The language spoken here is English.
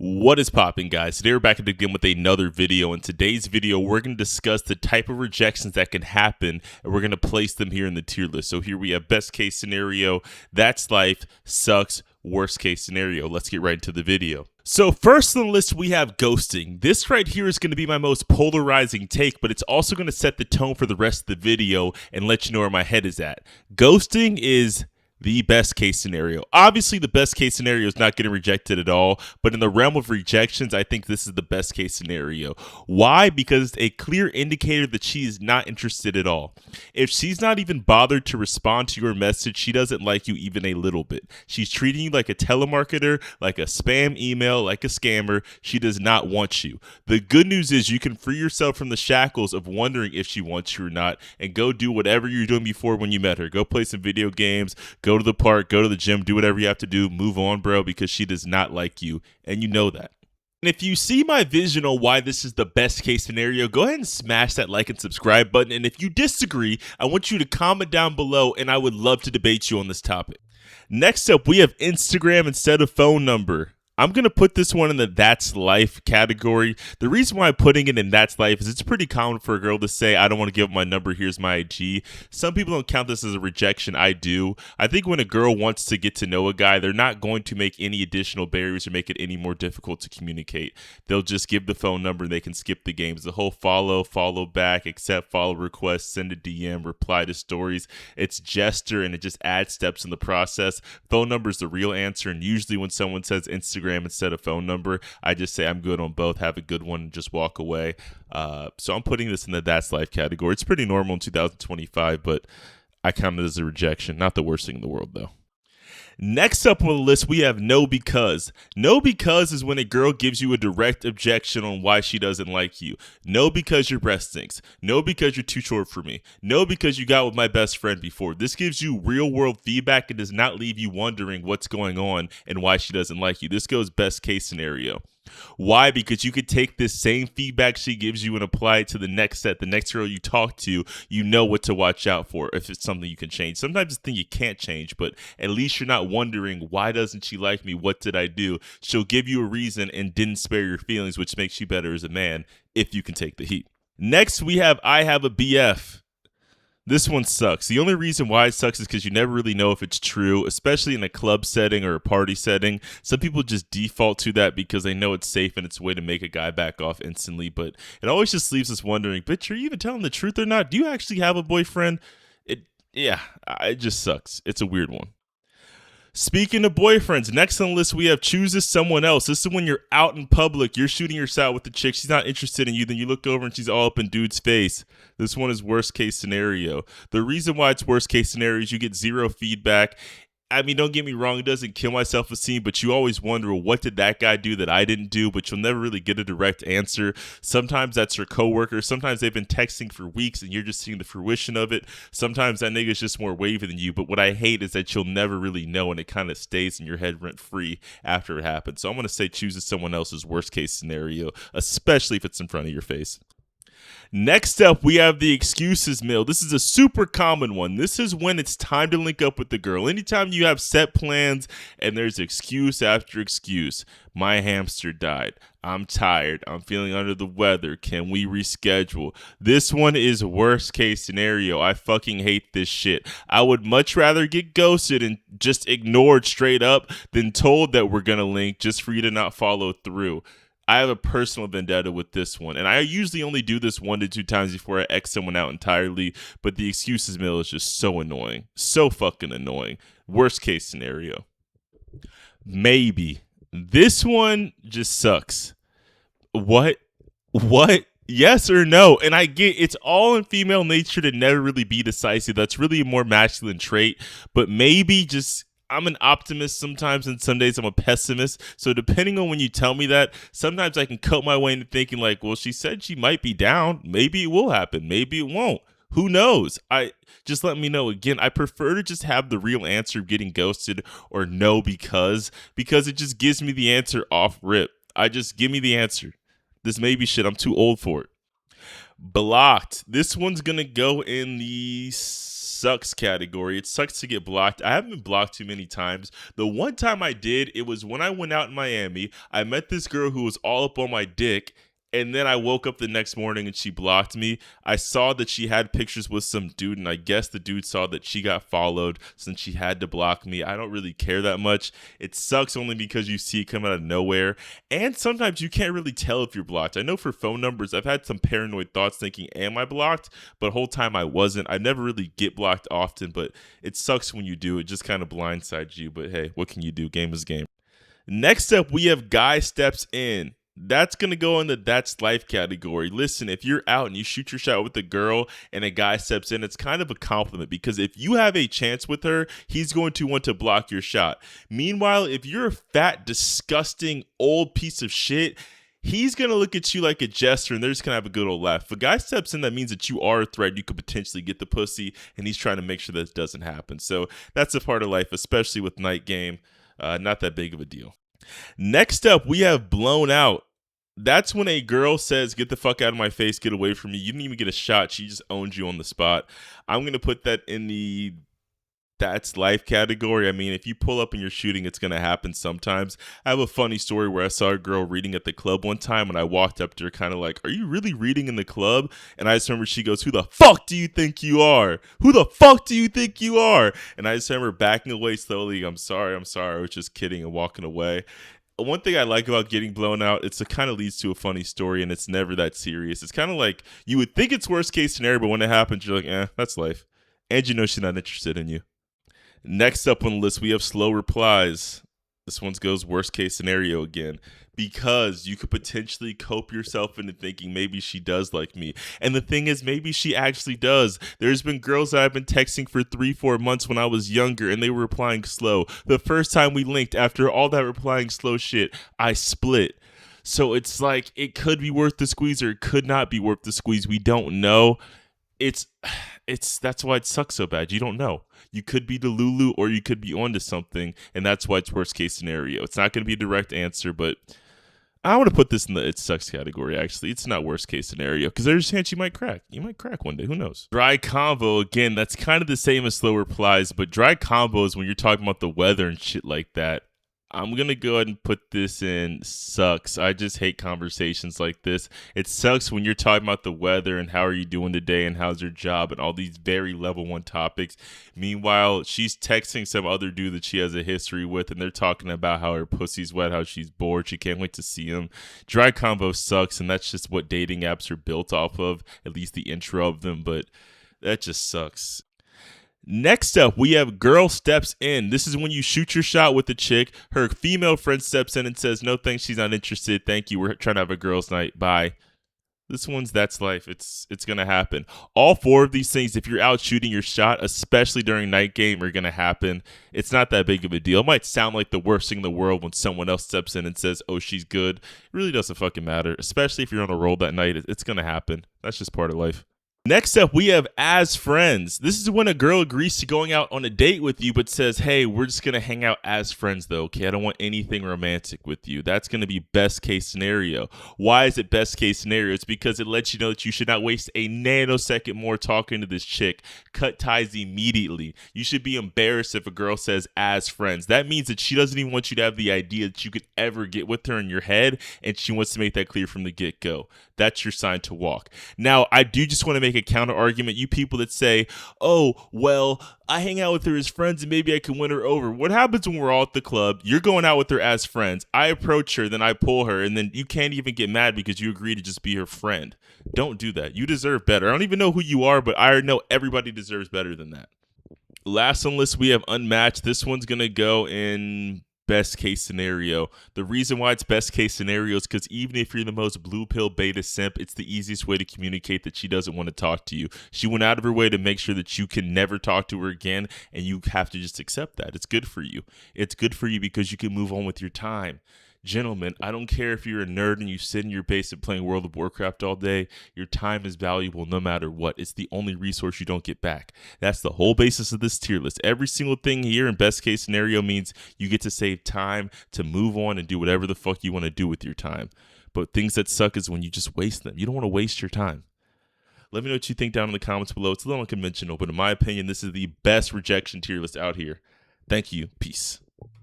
What is popping, guys? Today we're back again with another video. In today's video, we're going to discuss the type of rejections that can happen, and we're going to place them here in the tier list. So here we have best case scenario, that's life, sucks, worst case scenario. Let's get right into the video. So first on the list, we have ghosting. This right here is going to be my most polarizing take, but it's also going to set the tone for the rest of the video and let you know where my head is at. Ghosting is the best case scenario. Obviously, the best case scenario is not getting rejected at all, but in the realm of rejections, I think this is the best case scenario. Why? Because it's a clear indicator that she is not interested at all. If she's not even bothered to respond to your message, she doesn't like you even a little bit. She's treating you like a telemarketer, like a spam email, like a scammer. She does not want you. The good news is you can free yourself from the shackles of wondering if she wants you or not and go do whatever you're doing before when you met her. Go play some video games, go to the park, go to the gym, do whatever you have to do, move on, bro, because she does not like you, and you know that. And if you see my vision on why this is the best case scenario, go ahead and smash that like and subscribe button. And if you disagree, I want you to comment down below, and I would love to debate you on this topic. Next up, we have Instagram instead of phone number. I'm going to put this one in the that's life category. The reason why I'm putting it in that's life is it's pretty common for a girl to say, I don't want to give up my number, here's my IG. Some people don't count this as a rejection. I do. I think when a girl wants to get to know a guy, they're not going to make any additional barriers or make it any more difficult to communicate. They'll just give the phone number and they can skip the games. The whole follow back, accept follow request, send a DM, reply to stories. It's gesture and it just adds steps in the process. Phone number is the real answer, and usually when someone says Instagram instead of phone number, I just say I'm good on both, have a good one, and just walk away. So I'm putting this in the that's life category. It's pretty normal in 2025, but I count it as a rejection. Not the worst thing in the world, though. Next up on the list, we have no because. No because is when a girl gives you a direct objection on why she doesn't like you. No because your breath stinks. No because you're too short for me. No because you got with my best friend before. This gives you real world feedback and does not leave you wondering what's going on and why she doesn't like you. This goes best case scenario. Why? Because you could take this same feedback she gives you and apply it to the next set. The next girl you talk to, you know what to watch out for if it's something you can change. Sometimes it's a thing you can't change, but at least you're not wondering, why doesn't she like me? What did I do? She'll give you a reason and didn't spare your feelings, which makes you better as a man if you can take the heat. Next, we have I have a BF. This one sucks. The only reason why it sucks is because you never really know if it's true, especially in a club setting or a party setting. Some people just default to that because they know it's safe and it's a way to make a guy back off instantly. But it always just leaves us wondering, bitch, are you even telling the truth or not? Do you actually have a boyfriend? It just sucks. It's a weird one. Speaking of boyfriends, next on the list we have chooses someone else. This is when you're out in public, you're shooting your shot with the chick, she's not interested in you, then you look over and she's all up in dude's face. This one is worst case scenario. The reason why it's worst case scenario is you get zero feedback. I mean, don't get me wrong, it doesn't kill my self-esteem, but you always wonder, well, what did that guy do that I didn't do? But you'll never really get a direct answer. Sometimes that's your coworker. Sometimes they've been texting for weeks and you're just seeing the fruition of it. Sometimes that nigga's just more wavy than you. But what I hate is that you'll never really know and it kind of stays in your head rent-free after it happens. So I'm going to say chooses someone else's worst case scenario, especially if it's in front of your face. Next up, we have the excuses mill. This is a super common one. This is when it's time to link up with the girl. Anytime you have set plans and there's excuse after excuse. My hamster died. I'm tired. I'm feeling under the weather. Can we reschedule? This one is worst case scenario. I fucking hate this shit. I would much rather get ghosted and just ignored straight up than told that we're gonna link just for you to not follow through. I have a personal vendetta with this one, and I usually only do this 1 to 2 times before I X someone out entirely, but the excuses mill is just so annoying. So fucking annoying. Worst case scenario. Maybe. This one just sucks. What? Yes or no? And I get it's all in female nature to never really be decisive. That's really a more masculine trait, but maybe just I'm an optimist sometimes, and some days I'm a pessimist. So depending on when you tell me that, sometimes I can cut my way into thinking like, well, she said she might be down. Maybe it will happen. Maybe it won't. Who knows? Just let me know. Again, I prefer to just have the real answer of getting ghosted or no because it just gives me the answer off rip. Give me the answer. This maybe shit. I'm too old for it. Blocked. This one's going to go in the sucks category. It sucks to get blocked. I haven't been blocked too many times. The one time I did, it was when I went out in Miami. I met this girl who was all up on my dick. And then I woke up the next morning and she blocked me. I saw that she had pictures with some dude, and I guess the dude saw that she got followed since she had to block me. I don't really care that much. It sucks only because you see it come out of nowhere. And sometimes you can't really tell if you're blocked. I know for phone numbers, I've had some paranoid thoughts thinking, am I blocked? But the whole time I wasn't. I never really get blocked often, but it sucks when you do. It just kind of blindsides you. But hey, what can you do? Game is game. Next up, we have Guy Steps In. That's going to go in the That's Life category. Listen, if you're out and you shoot your shot with a girl and a guy steps in, it's kind of a compliment because if you have a chance with her, he's going to want to block your shot. Meanwhile, if you're a fat, disgusting, old piece of shit, he's going to look at you like a jester and they're just going to have a good old laugh. If a guy steps in, that means that you are a threat. You could potentially get the pussy, and he's trying to make sure that doesn't happen. So that's a part of life, especially with night game. Not that big of a deal. Next up, we have Blown Out. That's when a girl says, get the fuck out of my face, get away from me. You didn't even get a shot. She just owned you on the spot. I'm going to put that in the That's Life category. I mean, if you pull up and you're shooting, it's going to happen sometimes. I have a funny story where I saw a girl reading at the club one time and I walked up to her kind of like, are you really reading in the club? And I just remember she goes, who the fuck do you think you are? Who the fuck do you think you are? And I just remember backing away slowly. I'm sorry. I was just kidding and walking away. One thing I like about getting blown out, it kind of leads to a funny story, and it's never that serious. It's kind of like you would think it's worst case scenario, but when it happens, you're like, that's life. And you know she's not interested in you. Next up on the list, we have Slow Replies. This one goes worst case scenario again, because you could potentially cope yourself into thinking maybe she does like me. And the thing is, maybe she actually does. There's been girls that I've been texting for 3-4 months when I was younger and they were replying slow. The first time we linked, after all that replying slow shit, I split. So it's like, it could be worth the squeeze or it could not be worth the squeeze. We don't know. That's why it sucks so bad. You don't know. You could be Delulu or you could be onto something, and that's why it's worst case scenario. It's not going to be a direct answer, but I want to put this in the it sucks category, actually. It's not worst case scenario because there's a chance you might crack. You might crack one day. Who knows? Dry convo, again, that's kind of the same as slow replies, but dry convo is when you're talking about the weather and shit like that. I'm going to go ahead and put this in sucks. I just hate conversations like this. It sucks when you're talking about the weather and how are you doing today and how's your job and all these very level 1 topics. Meanwhile, she's texting some other dude that she has a history with and they're talking about how her pussy's wet, how she's bored, she can't wait to see him. Dry convo sucks, and that's just what dating apps are built off of, at least the intro of them, but that just sucks. Next up, we have Girl Steps In. This is when you shoot your shot with the chick. Her female friend steps in and says, no thanks, she's not interested. Thank you. We're trying to have a girls' night. Bye. This one's That's Life. It's going to happen. All 4 of these things, if you're out shooting your shot, especially during night game, are going to happen. It's not that big of a deal. It might sound like the worst thing in the world when someone else steps in and says, oh, she's good. It really doesn't fucking matter, especially if you're on a roll that night. It's going to happen. That's just part of life. Next up, we have As Friends. This is when a girl agrees to going out on a date with you, but says, hey, we're just going to hang out as friends, though, okay? I don't want anything romantic with you. That's going to be best case scenario. Why is it best case scenario? It's because it lets you know that you should not waste a nanosecond more talking to this chick. Cut ties immediately. You should be embarrassed if a girl says as friends. That means that she doesn't even want you to have the idea that you could ever get with her in your head, and she wants to make that clear from the get-go. That's your sign to walk. Now, I do just want to make a counter argument. You people that say, oh, well, I hang out with her as friends and maybe I can win her over. What happens when we're all at the club? You're going out with her as friends. I approach her, then I pull her, and then you can't even get mad because you agree to just be her friend. Don't do that. You deserve better. I don't even know who you are, but I know everybody deserves better than that. Last on the list, we have Unmatched. This one's going to go in best case scenario. The reason why it's best case scenario is because even if you're the most blue pill beta simp, it's the easiest way to communicate that she doesn't want to talk to you. She went out of her way to make sure that you can never talk to her again, and you have to just accept that. It's good for you. It's good for you because you can move on with your time. Gentlemen, I don't care if you're a nerd and you sit in your basement playing World of Warcraft all day. Your time is valuable no matter what. It's the only resource you don't get back. That's the whole basis of this tier list. Every single thing here in best case scenario means you get to save time to move on and do whatever the fuck you want to do with your time. But things that suck is when you just waste them. You don't want to waste your time. Let me know what you think down in the comments below. It's a little unconventional, but in my opinion, this is the best rejection tier list out here. Thank you. Peace.